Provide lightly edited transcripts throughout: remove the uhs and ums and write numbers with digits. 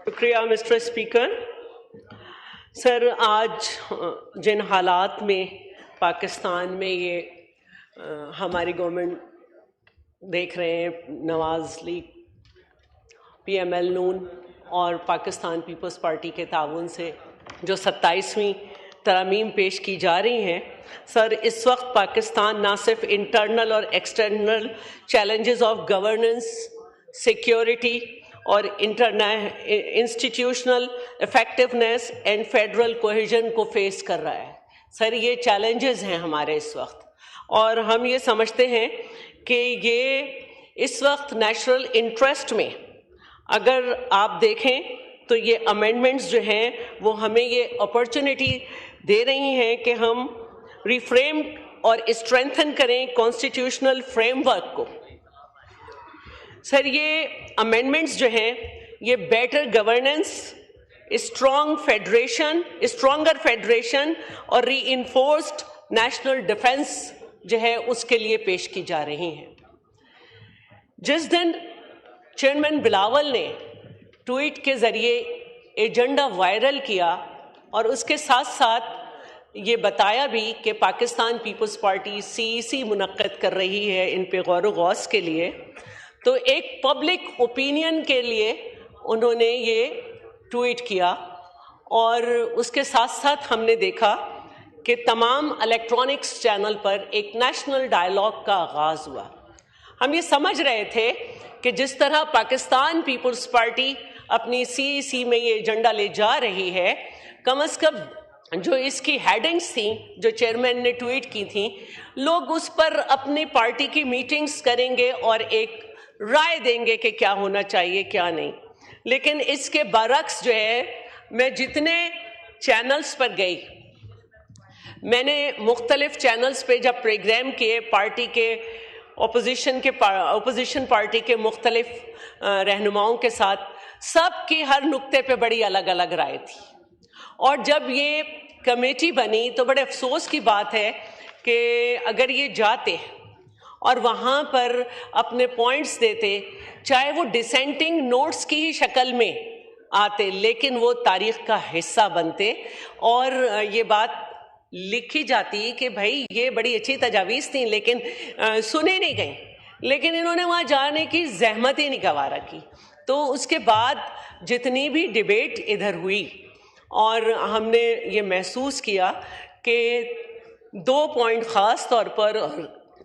शुक्रिया mister speaker. Sir, आज जिन हालात में पाकिस्तान में ये हमारी गवर्नमेंट देख रहे हैं, नवाज लीग, PML नून और पाकिस्तान पीपल्स पार्टी के ताउन से जो 27वीं तरमीम पेश की जा रही हैं, सर इस वक्त पाकिस्तान ना सिर्फ इंटरनल और external challenges of governance, security और institutional effectiveness and federal cohesion को फेस कर रहा है। सर, ये चैलेंजेस हैं हमारे इस वक्त, और हम ये समझते हैं कि ये इस वक्त नेशनल इंटरेस्ट में, अगर आप देखें तो ये अमेंडमेंट्स जो हैं वो हमें ये अपॉर्चुनिटी दे रही हैं कि हम रिफ्रेम और स्ट्रेंथन करें कॉन्स्टिट्यूशनल फ्रेमवर्क को। सर, ये अमेंडमेंट्स जो हैं ये बेटर गवर्नेंस, स्ट्रॉन्गर फेडरेशन और रीइंफोर्स्ड नेशनल डिफेंस जो है उसके लिए पेश की जा रही हैं। जिस दिन चेयरमैन बिलावल ने ट्वीट के ज़रिए एजेंडा वायरल किया और उसके साथ साथ ये बताया भी कि पाकिस्तान पीपल्स पार्टी CEC मुनक्किद कर रही है इन पे गौर व गौस के लिए, तो एक पब्लिक ओपिनियन के लिए उन्होंने ये ट्वीट किया। और उसके साथ साथ हमने देखा कि तमाम इलेक्ट्रॉनिक्स चैनल पर एक नेशनल डायलॉग का आगाज़ हुआ। हम ये समझ रहे थे कि जिस तरह पाकिस्तान पीपल्स पार्टी अपनी CEC में ये एजेंडा ले जा रही है, कम अज़ कम जो इसकी हेडिंग्स थी जो चेयरमैन ने ट्वीट की थी, लोग उस पर अपनी पार्टी की मीटिंग्स करेंगे और एक राय देंगे कि क्या होना चाहिए क्या नहीं। लेकिन इसके बरक्स जो है, मैं जितने चैनल्स पर गई, मैंने मुख्तलिफ चैनल्स पे जब प्रोग्राम किए, पार्टी के ओपोजिशन पार्टी के मुख्तलिफ रहनुमाओं के साथ, सबकी हर नुक्ते पे बड़ी अलग अलग राय थी। और जब ये कमेटी बनी तो बड़े अफसोस की बात है कि अगर ये जाते और वहाँ पर अपने पॉइंट्स देते, चाहे वो डिसेंटिंग नोट्स की ही शक्ल में आते, लेकिन वो तारीख का हिस्सा बनते और ये बात लिखी जाती कि भाई ये बड़ी अच्छी तजावीज़ थी लेकिन सुने नहीं गई, लेकिन इन्होंने वहाँ जाने की जहमत ही नहीं गवारा की। तो उसके बाद जितनी भी डिबेट इधर हुई और हमने ये महसूस किया कि 2 पॉइंट ख़ास तौर पर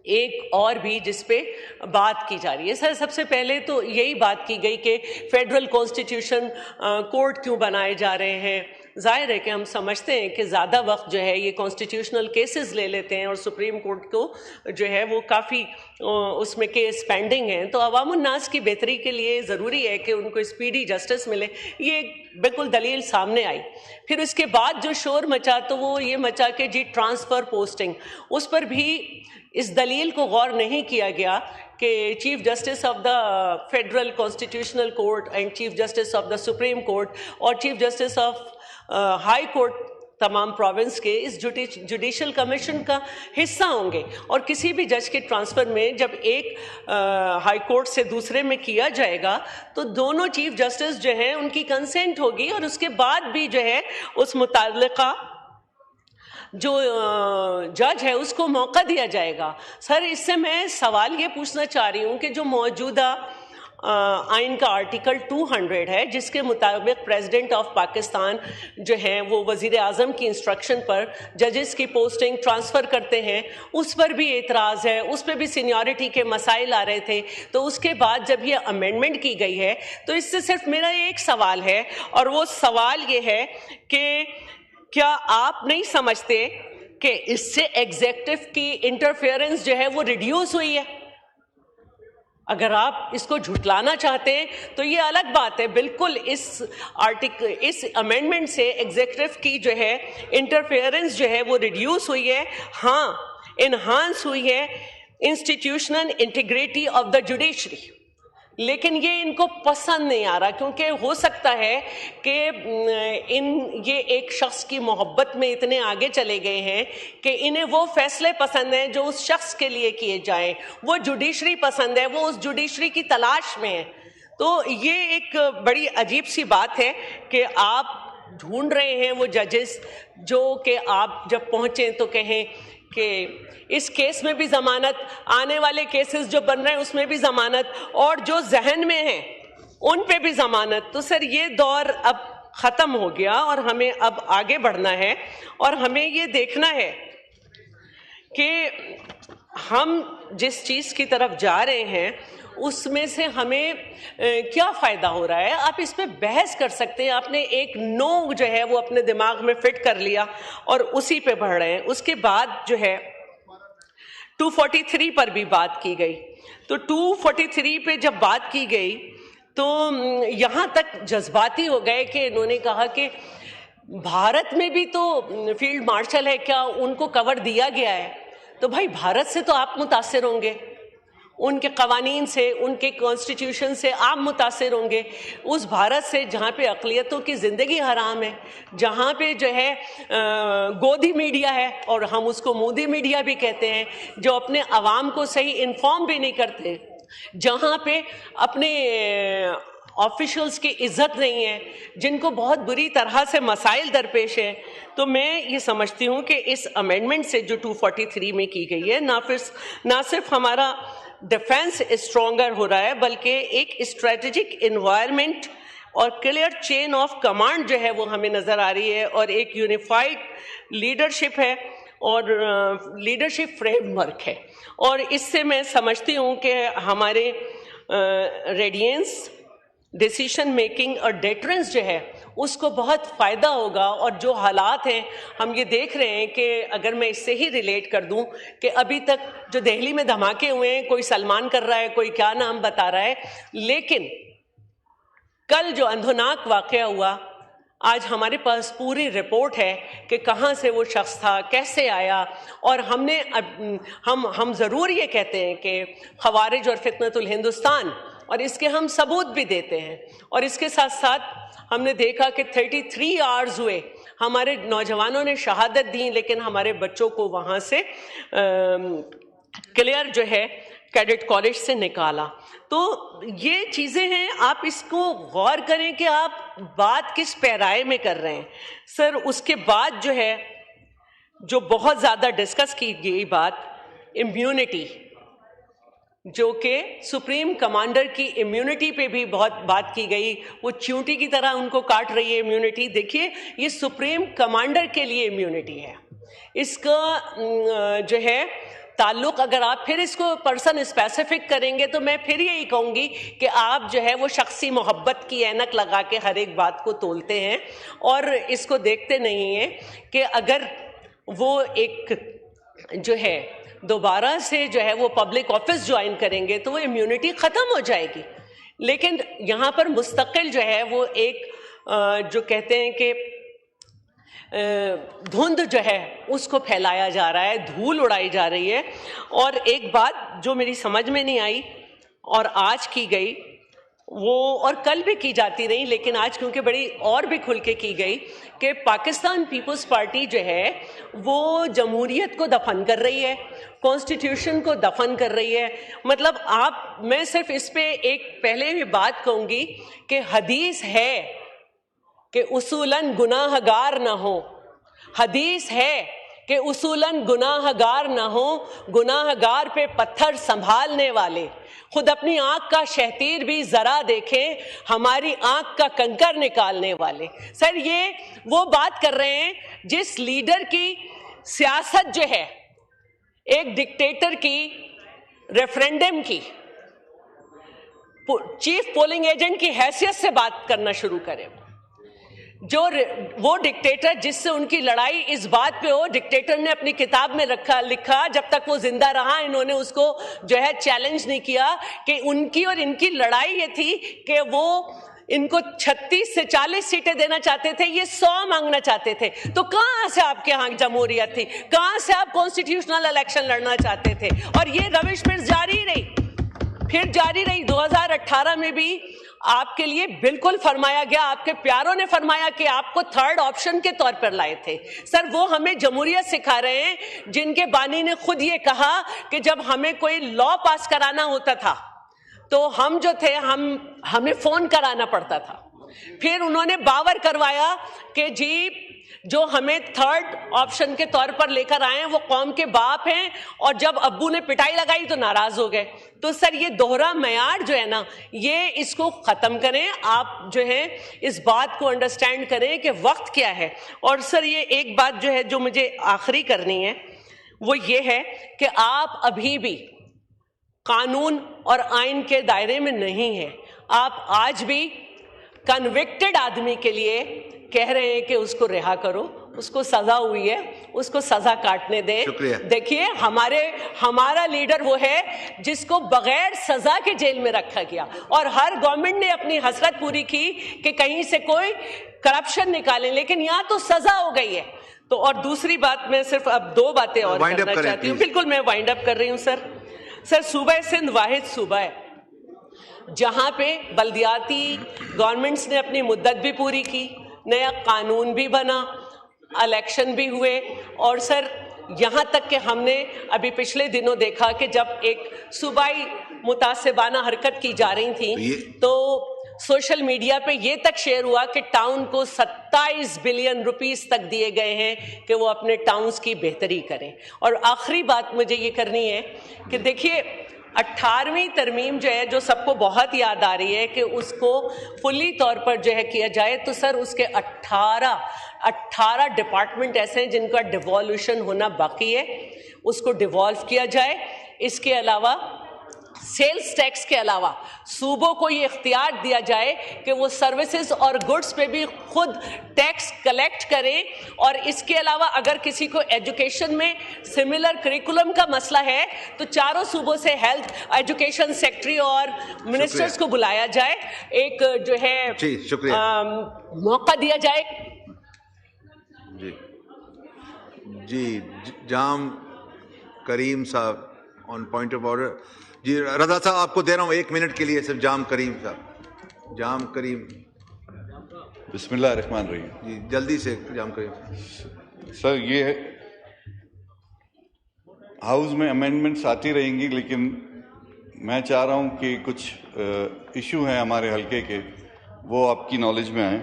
एक और भी जिस पे बात की जा रही है। सर, सबसे पहले तो यही बात की गई कि फेडरल कॉन्स्टिट्यूशन कोर्ट क्यों बनाए जा रहे हैं। जाहिर है कि हम समझते हैं कि ज़्यादा वक्त जो है ये कॉन्स्टिट्यूशनल केसेस ले लेते हैं और सुप्रीम कोर्ट को जो है वो काफ़ी उसमें केस पेंडिंग हैं, तो अवामुन्नास की बेहतरी के लिए ज़रूरी है कि उनको स्पीडी जस्टिस मिले। ये बिल्कुल दलील सामने आई। फिर उसके बाद जो शोर मचा तो वो ये मचा कि जी ट्रांसफ़र पोस्टिंग, उस पर भी इस दलील को गौर नहीं किया गया कि chief justice of the federal constitutional court and chief justice of the supreme court और chief justice of high court तमाम प्रोविंस के इस जुडिशल कमीशन का हिस्सा होंगे। और किसी भी जज के ट्रांसफ़र में जब एक हाई कोर्ट से दूसरे में किया जाएगा तो दोनों चीफ जस्टिस जो हैं उनकी कंसेंट होगी और उसके बाद भी जो है उस मुताल्लिका जो जज है उसको मौका दिया जाएगा। सर, इससे मैं सवाल ये पूछना चाह रही हूँ कि जो मौजूदा आइन का आर्टिकल 200 है, जिसके मुताबिक प्रेसिडेंट ऑफ पाकिस्तान जो हैं वो वज़ीर आज़म की इंस्ट्रक्शन पर जजेस की पोस्टिंग ट्रांसफ़र करते हैं, उस पर भी एतराज़ है, उस पर भी सीनियरिटी के मसाइल आ रहे थे। तो उसके बाद जब ये अमेंडमेंट की गई है तो इससे सिर्फ मेरा एक सवाल है, और वो सवाल ये है कि क्या आप नहीं समझते कि इससे एग्जेक्टिव की इंटरफेरेंस जो है वो रिड्यूस हुई है? अगर आप इसको झुटलाना चाहते हैं तो ये अलग बात है। बिल्कुल इस अमेंडमेंट से एग्जीक्यूटिव की जो है इंटरफेरेंस जो है वो रिड्यूस हुई है, हाँ इन्हांस हुई है institutional integrity of the judiciary. लेकिन ये इनको पसंद नहीं आ रहा, क्योंकि हो सकता है कि ये एक शख्स की मोहब्बत में इतने आगे चले गए हैं कि इन्हें वो फैसले पसंद हैं जो उस शख्स के लिए किए जाएं, वो जुडिशरी पसंद है, वो उस जुडिशरी की तलाश में है। तो ये एक बड़ी अजीब सी बात है कि आप ढूंढ रहे हैं वो जजेस जो कि आप जब पहुंचे तो कहें कि इस केस में भी जमानत, आने वाले केसेस जो बन रहे हैं उसमें भी जमानत, और जो जहन में है उन पे भी जमानत। तो सर ये दौर अब खत्म हो गया और हमें अब आगे बढ़ना है और हमें ये देखना है कि हम जिस चीज की तरफ जा रहे हैं उसमें से हमें क्या फायदा हो रहा है। आप इस पे बहस कर सकते हैं, आपने एक नो जो है वो अपने दिमाग में फिट कर लिया और उसी पे बढ़ रहे हैं। उसके बाद जो है 243 पर भी बात की गई, तो 243 पे जब बात की गई तो यहाँ तक जज्बाती हो गए कि इन्होंने कहा कि भारत में भी तो फील्ड मार्शल है, क्या उनको कवर दिया गया है? तो भाई भारत से तो आप मुतासिर होंगे, उनके कवानीन से, उनके कॉन्स्टिट्यूशन से आप मुतासिर होंगे। उस भारत से जहाँ पे अक़लियतों की ज़िंदगी हराम है, जहाँ पे जो है गोदी मीडिया है और हम उसको मोदी मीडिया भी कहते हैं, जो अपने अवाम को सही इन्फॉर्म भी नहीं करते, जहाँ पे अपने ऑफिशियल्स की इज्जत नहीं है, जिनको बहुत बुरी तरह से मसाइल दरपेश है। तो मैं ये समझती हूँ कि इस अमेंडमेंट से जो 243 में की गई है, ना सिर्फ हमारा डिफेंस स्ट्रॉन्गर हो रहा है, बल्कि एक स्ट्रेटेजिक इन्वायरमेंट और क्लियर चेन ऑफ कमांड जो है वो हमें नज़र आ रही है, और एक यूनिफाइड लीडरशिप है और लीडरशिप फ्रेमवर्क है। और इससे मैं समझती हूँ कि हमारे रेडियंस, डिसीशन मेकिंग और डेटरेंस जो है उसको बहुत फ़ायदा होगा। और जो हालात हैं हम ये देख रहे हैं कि अगर मैं इससे ही रिलेट कर दूं कि अभी तक जो दिल्ली में धमाके हुए हैं, कोई सलमान कर रहा है, कोई क्या नाम बता रहा है, लेकिन कल जो अंधोनाक वाक़या हुआ, आज हमारे पास पूरी रिपोर्ट है कि कहाँ से वो शख्स था, कैसे आया। और हमने हम ज़रूर ये कहते हैं कि ख़वारिज और फितनतुल हिंदुस्तान, और इसके हम सबूत भी देते हैं। और इसके साथ साथ हमने देखा कि 33 आवर्स हुए, हमारे नौजवानों ने शहादत दी, लेकिन हमारे बच्चों को वहाँ से क्लियर जो है कैडेट कॉलेज से निकाला। तो ये चीज़ें हैं, आप इसको गौर करें कि आप बात किस पैराए में कर रहे हैं। सर उसके बाद जो है, जो बहुत ज़्यादा डिस्कस की गई बात, इम्यूनिटी, जो कि सुप्रीम कमांडर की इम्यूनिटी पे भी बहुत बात की गई। वो चींटी की तरह उनको काट रही है इम्यूनिटी। देखिए, ये सुप्रीम कमांडर के लिए इम्यूनिटी है, इसका जो है ताल्लुक, अगर आप फिर इसको पर्सन स्पेसिफिक करेंगे तो मैं फिर यही कहूँगी कि आप जो है वो शख्सी मोहब्बत की ऐनक लगा के हर एक बात को तोलते हैं और इसको देखते नहीं हैं कि अगर वो एक जो है दोबारा से जो है वो पब्लिक ऑफिस ज्वाइन करेंगे तो वो इम्यूनिटी ख़त्म हो जाएगी। लेकिन यहाँ पर मुस्तकिल जो है वो एक जो कहते हैं कि धुंध जो है उसको फैलाया जा रहा है, धूल उड़ाई जा रही है। और एक बात जो मेरी समझ में नहीं आई और आज की गई वो, और कल भी की जाती रही, लेकिन आज क्योंकि बड़ी और भी खुल के की गई, कि पाकिस्तान पीपल्स पार्टी जो है वो जमहूरियत को दफन कर रही है, कॉन्स्टिट्यूशन को दफन कर रही है। मतलब मैं सिर्फ इस पे एक पहले भी बात कहूँगी कि हदीस है कि उसूलन गुनाहगार ना हो, हदीस है कि उसूलन गुनाहगार ना हो, गुनाहगार पे पत्थर संभालने वाले खुद अपनी आंख का शहतीर भी जरा देखें, हमारी आंख का कंकर निकालने वाले। सर ये वो बात कर रहे हैं जिस लीडर की सियासत जो है एक डिक्टेटर की, रेफरेंडम की, चीफ पोलिंग एजेंट की हैसियत से बात करना शुरू करें। जो वो डिक्टेटर जिससे उनकी लड़ाई इस बात पे हो, डिक्टेटर ने अपनी किताब में लिखा जब तक वो जिंदा रहा इन्होंने उसको जो है चैलेंज नहीं किया, कि उनकी और इनकी लड़ाई ये थी कि वो इनको 36 से 40 सीटें देना चाहते थे, ये 100 मांगना चाहते थे। तो कहां से आपके यहाँ जमहूरियत थी, कहां से आप कॉन्स्टिट्यूशनल इलेक्शन लड़ना चाहते थे? और ये रविश फिर जारी रही 2018 में भी आपके लिए बिल्कुल फरमाया गया, आपके प्यारों ने फरमाया कि आपको थर्ड ऑप्शन के तौर पर लाए थे। सर वो हमें जमहूरियत सिखा रहे हैं जिनके बानी ने खुद ये कहा कि जब हमें कोई लॉ पास कराना होता था तो हम जो थे हमें फोन कराना पड़ता था। फिर उन्होंने बावर करवाया कि जी जो हमें थर्ड ऑप्शन के तौर पर लेकर आए हैं वो कौम के बाप हैं, और जब अब्बू ने पिटाई लगाई तो नाराज हो गए। तो सर ये दोहरा मयार जो है ना, ये इसको खत्म करें। आप जो है इस बात को अंडरस्टैंड करें कि वक्त क्या है। और सर ये एक बात जो है जो मुझे आखिरी करनी है वो ये है कि आप अभी भी कानून और आइन के दायरे में नहीं है। आप आज भी कन्विक्टेड आदमी के लिए कह रहे हैं कि उसको रिहा करो, उसको सजा हुई है, उसको सजा काटने दें। देखिए हमारा लीडर वो है जिसको बगैर सजा के जेल में रखा गया, और हर गवर्नमेंट ने अपनी हसरत पूरी की कि कहीं से कोई करप्शन निकालें, लेकिन यहाँ तो सजा हो गई है। तो और दूसरी बात, मैं सिर्फ अब 2 बातें और करना चाहती हूँ। बिल्कुल मैं वाइंड अप कर रही हूँ सर सूबा सिंध वाहिद सूबा है जहां पे बल्दियाती गवर्नमेंट्स ने अपनी मुद्दत भी पूरी की, नया कानून भी बना, इलेक्शन भी हुए, और सर यहाँ तक कि हमने अभी पिछले दिनों देखा कि जब एक सूबाई मुतासिबाना हरकत की जा रही थी तो सोशल मीडिया पे ये तक शेयर हुआ कि टाउन को 27 बिलियन रुपीस तक दिए गए हैं कि वो अपने टाउन्स की बेहतरी करें। और आखिरी बात मुझे ये करनी है कि देखिए 18वीं तरमीम जो है, जो सबको बहुत याद आ रही है कि उसको फुली तौर पर जो है किया जाए, तो सर उसके 18 डिपार्टमेंट ऐसे हैं जिनका डिवॉल्यूशन होना बाकी है, उसको डिवॉल्व किया जाए। इसके अलावा सेल्स टैक्स के अलावा सूबों को ये इख्तियार दिया जाए कि वो सर्विसेज और गुड्स पे भी खुद टैक्स कलेक्ट करें। और इसके अलावा अगर किसी को एजुकेशन में सिमिलर करिकुलम का मसला है तो चारों सूबों से हेल्थ, एजुकेशन सेक्रेटरी और मिनिस्टर्स को बुलाया जाए, एक जो है मौका दिया जाए। जी जाम करीम साहब ऑन पॉइंट ऑफ ऑर्डर। जी रजा साहब आपको दे रहा हूँ 1 मिनट के लिए सिर्फ। जाम करीम बिस्मिल्लाह रहमान रहीम। जी जल्दी से जाम करीम। सर ये हाउस में अमेंडमेंट्स आती रहेंगी, लेकिन मैं चाह रहा हूँ कि कुछ इशू हैं हमारे हलके के, वो आपकी नॉलेज में आए।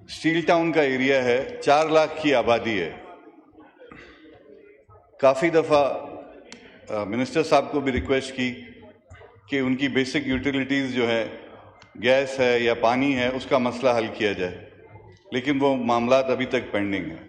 स्टील टाउन का एरिया है, 4 लाख की आबादी है। काफ़ी दफ़ा मिनिस्टर साहब को भी रिक्वेस्ट की कि उनकी बेसिक यूटिलिटीज़ जो है, गैस है या पानी है, उसका मसला हल किया जाए, लेकिन वो मामलात अभी तक पेंडिंग है।